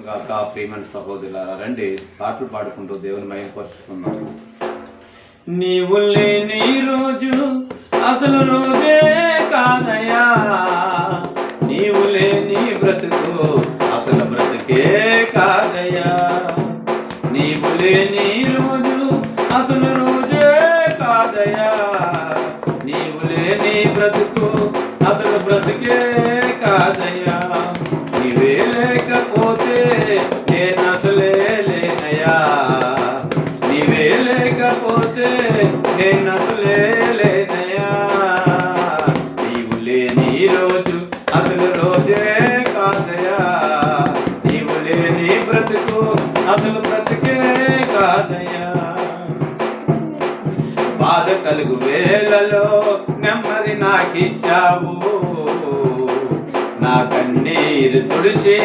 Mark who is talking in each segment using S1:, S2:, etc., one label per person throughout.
S1: గాక ప్రియమైన సహోదరులారా, రండి పాటలు పాడుకుంటూ దేవుని మహిమపరుచుకుందాం. నీవు లేని రోజు అసలు రోజే కాదయా, నీవు లేని బ్రతుకు అసలు బ్రతుకే కాదయా, నీవు లేని రోజు అసలు రోజే కాదయా, నీవు లేని బ్రతుకు అసలు బ్రతుకే కాదయా, నీవే లేకపోతే నేను అసలే లేనయా, నీవే లేకపోతే నేను అసలే లేనయా, నీవు లేని రోజు అసలు రోజే కాదయా, నీవు లేని బ్రతుకు అసలు బ్రతుకే కాదయా. బాధ కలుగు వేళలో నెమ్మది నాకిచ్చావు, నా కన్నీరు తుడిచి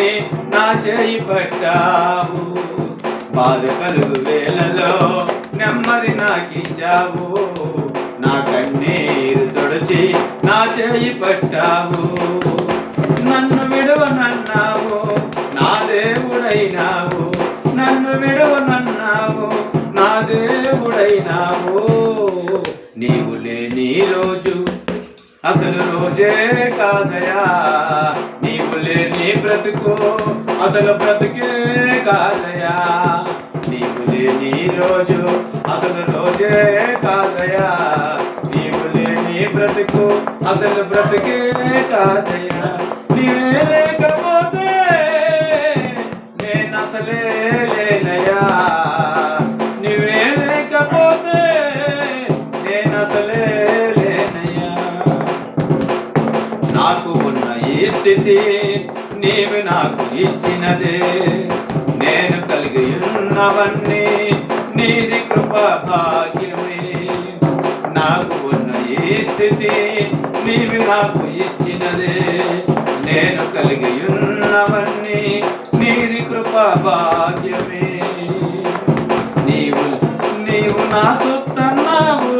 S1: నా చేయి పట్టావు, బాధ కలుగు వేళలో నెమ్మది నాకిచ్చావు, నా కన్నీరు తుడిచి నా చేయి పట్టావు, నన్ను విడువనన్నావు నా దేవుడైనావు, నన్ను విడువనన్నావు నా దేవుడైనావు, నీవు లేని రోజు అసలు రోజే కాదయా, నీవు లేని బ్రతుకు అసలు బ్రతుకే కాదయా, నీవు లేని రోజు అసలు రోజే కాదయా, నీవు లేని బ్రతుకు అసలు బ్రతుకే కాదయా, నీవే లేకపోతే నేను అసలే లేనయా, నీవే లేకపోతే నేను అసలే లేనయా, నాకు ఉన్న ఈ స్థితి నీవు నాకు ఇచ్చినదే, నేను కలిగి ఉన్నవన్నీ నీది కృపా భాగ్యమే, నాకు ఉన్న ఈ స్థితి నీవు నాకు ఇచ్చినదే, నేను కలిగి ఉన్నవన్నీ నీది కృపా భాగ్యమే, నీవు నీవు నా సొత్తన్నావు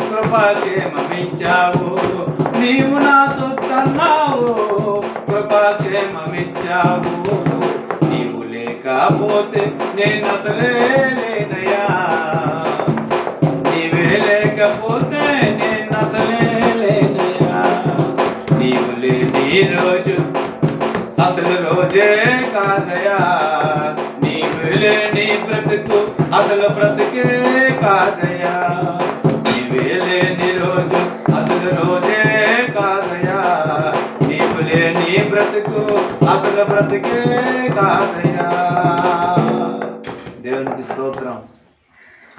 S1: కృపాక్షేమమిచ్చావు, నీవు నా సొత్తన్నావు కృపాక్షేమమిచ్చావు, నీవు లేకపోతే నేను అసలే లేనయా, నీవే లేకపోతే నేను అసలే లేనయా, నీవు లేని రోజు అసలు రోజే కాదయా, నీవు లేని బ్రతుకు అసలు బ్రతుకే కాదయా, నీవే లేని రోజు అసలు రోజే కాదయా, నీవు లేని బ్రతుకు అసలు బ్రతుకే కాదయా. దేవునికి స్తోత్రం.